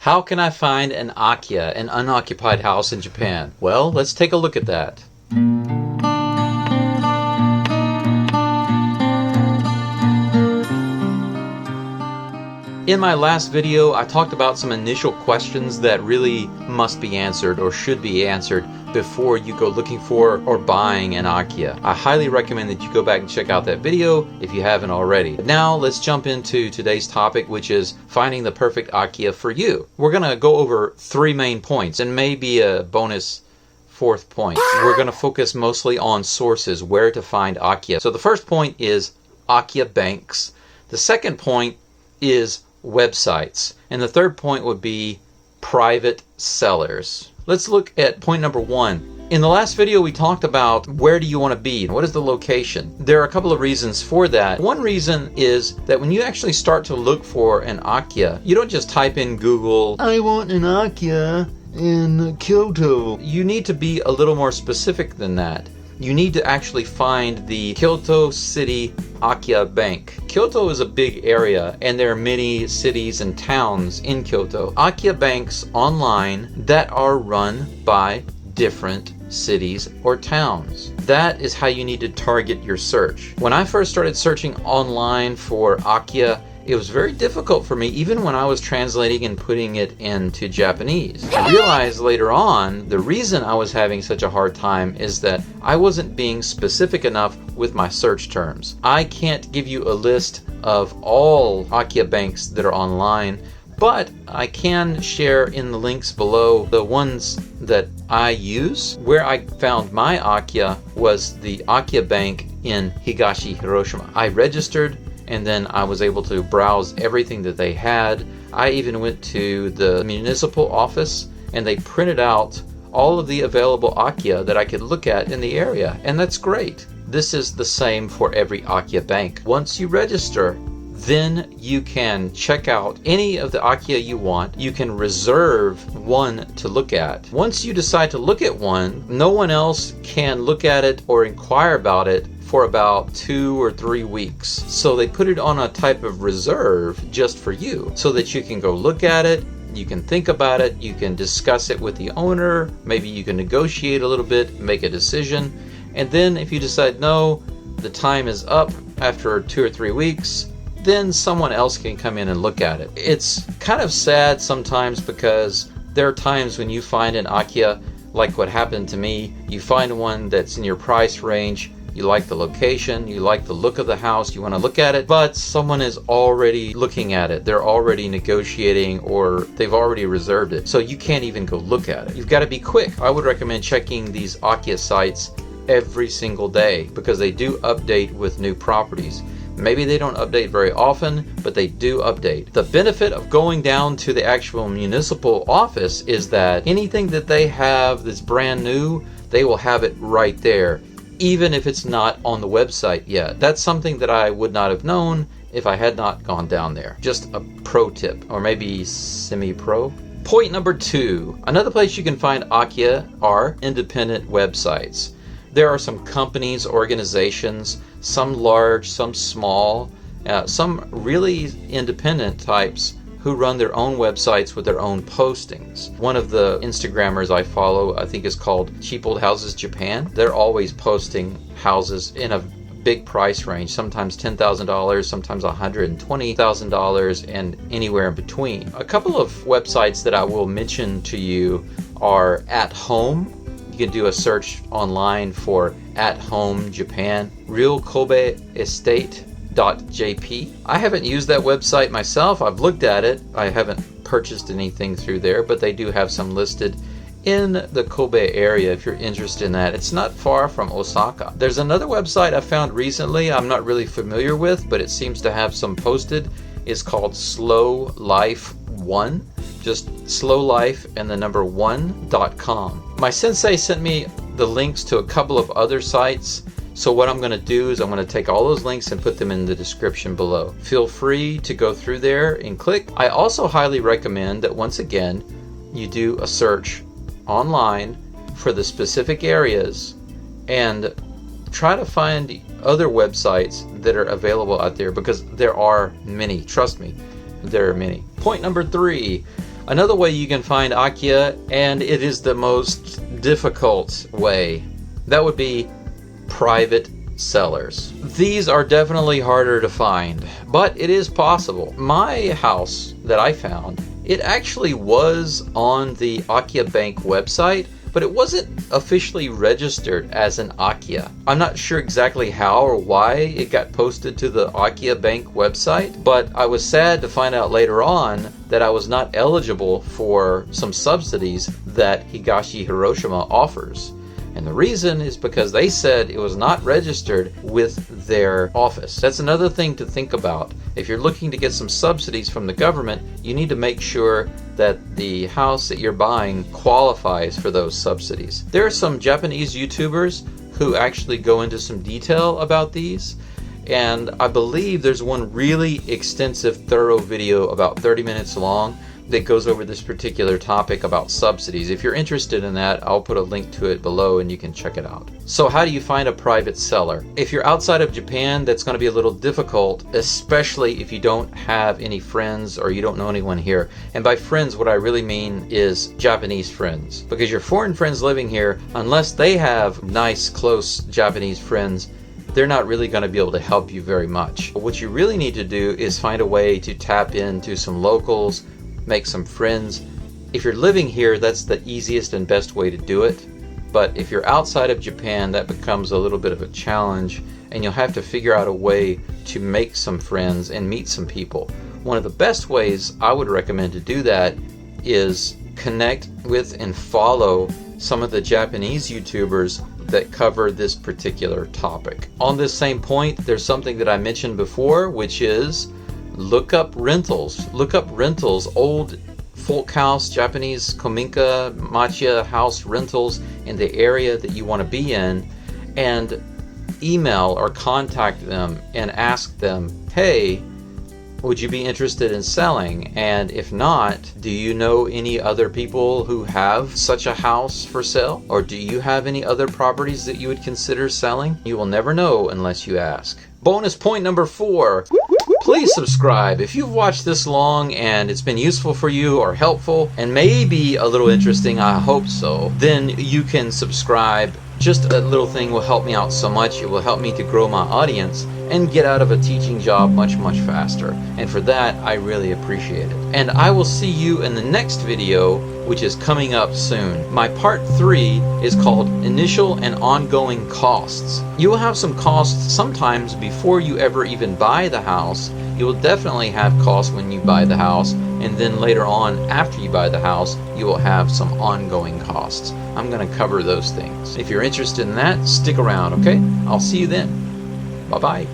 How can I find an Akiya, an unoccupied house in Japan? Well, let's take a look at that. In my last video, I talked about some initial questions that really must be answered or should be answered before you go looking for or buying an Akiya. I highly recommend that you go back and check out that video if you haven't already. Now let's jump into today's topic, which is finding the perfect Akiya for you. We're going to go over three main points and maybe a bonus fourth point. We're going to focus mostly on sources, where to find Akiya. So the first point is Akiya banks. The second point is websites. And the third point would be private sellers. Let's look at point number one. In the last video, we talked about where do you want to be? What is the location? There are a couple of reasons for that. One reason is that when you actually start to look for an Akiya, you don't just type in Google, I want an Akiya in Kyoto. You need to be a little more specific than that. You need to actually find the Kyoto City Akiya Bank. Kyoto is a big area and there are many cities and towns in Kyoto. Akiya banks online that are run by different cities or towns. That is how you need to target your search. When I first started searching online for Akiya, it was very difficult for me, even when I was translating and putting it into Japanese. I realized later on the reason I was having such a hard time is that I wasn't being specific enough with my search terms. I can't give you a list of all Akiya banks that are online, but I can share in the links below the ones that I use. Where I found my Akiya was the Akiya bank in Hiroshima. I registered and then I was able to browse everything that they had. I even went to the municipal office and they printed out all of the available Akiya that I could look at in the area, and that's great. This is the same for every Akiya bank. Once you register, then you can check out any of the Akiya you want. You can reserve one to look at. Once you decide to look at one, no one else can look at it or inquire about it for about 2 or 3 weeks. So they put it on a type of reserve just for you so that you can go look at it, you can think about it, you can discuss it with the owner, maybe you can negotiate a little bit, make a decision, and then if you decide no, the time is up after 2 or 3 weeks, then someone else can come in and look at it. It's kind of sad sometimes because there are times when you find an Akiya, like what happened to me, you find one that's in your price range, you like the location, you like the look of the house, you want to look at it, but someone is already looking at it. They're already negotiating or they've already reserved it. So you can't even go look at it. You've got to be quick. I would recommend checking these Akiya sites every single day because they do update with new properties. Maybe they don't update very often, but they do update. The benefit of going down to the actual municipal office is that anything that they have that's brand new, they will have it right there, even if it's not on the website yet. That's something that I would not have known if I had not gone down there. Just a pro tip, or maybe semi-pro. Point number 2. Another place you can find Akiya are independent websites. There are some companies, organizations, some large, some small, some really independent types who run their own websites with their own postings. One of the Instagrammers I follow, I think is called Cheap Old Houses Japan. They're always posting houses in a big price range, sometimes $10,000, sometimes $120,000, and anywhere in between. A couple of websites that I will mention to you are At Home. You can do a search online for At Home Japan. Real Kobe Estate .jp. I haven't used that website myself. I've looked at it. I haven't purchased anything through there, but they do have some listed in the Kobe area if you're interested in that. It's not far from Osaka. There's another website I found recently I'm not really familiar with, but it seems to have some posted. It's called Slow Life 1. Just Slow Life and the number 1.com. My sensei sent me the links to a couple of other sites. So what I'm going to do is I'm going to take all those links and put them in the description below. Feel free to go through there and click. I also highly recommend that once again, you do a search online for the specific areas and try to find other websites that are available out there because there are many. Trust me, there are many. Point number 3, Another way you can find Akiya, and it is the most difficult way, that would be private sellers. These are definitely harder to find, but it is possible. My house that I found, it actually was on the Akiya Bank website, but it wasn't officially registered as an Akiya. I'm not sure exactly how or why it got posted to the Akiya Bank website, but I was sad to find out later on that I was not eligible for some subsidies that Higashi Hiroshima offers. And the reason is because they said it was not registered with their office. That's another thing to think about. If you're looking to get some subsidies from the government, you need to make sure that the house that you're buying qualifies for those subsidies. There are some Japanese YouTubers who actually go into some detail about these. And I believe there's one really extensive, thorough video about 30 minutes long that goes over this particular topic about subsidies. If you're interested in that, I'll put a link to it below and you can check it out. So how do you find a private seller? If you're outside of Japan, that's going to be a little difficult, especially if you don't have any friends or you don't know anyone here. And by friends, what I really mean is Japanese friends. Because your foreign friends living here, unless they have nice, close Japanese friends, they're not really going to be able to help you very much. What you really need to do is find a way to tap into some locals, make some friends. If you're living here, that's the easiest and best way to do it. But if you're outside of Japan, that becomes a little bit of a challenge, and you'll have to figure out a way to make some friends and meet some people. One of the best ways I would recommend to do that is connect with and follow some of the Japanese YouTubers that cover this particular topic. On this same point, there's something that I mentioned before, which is look up rentals. Look up rentals, old folk house, Japanese Kominka, Machiya house rentals in the area that you want to be in, and email or contact them and ask them, hey, would you be interested in selling? And if not, do you know any other people who have such a house for sale? Or do you have any other properties that you would consider selling? You will never know unless you ask. Bonus point number 4. Please subscribe. If you've watched this long and it's been useful for you or helpful and maybe a little interesting, I hope so, then you can subscribe. Just a little thing will help me out so much. It will help me to grow my audience and get out of a teaching job much faster. And for that, I really appreciate it. And I will see you in the next video, which is coming up soon. My part 3 is called Initial and Ongoing Costs. You will have some costs sometimes before you ever even buy the house. You will definitely have costs when you buy the house, and then later on, after you buy the house, you will have some ongoing costs. I'm going to cover those things. If you're interested in that, stick around, okay? I'll see you then. Bye-bye.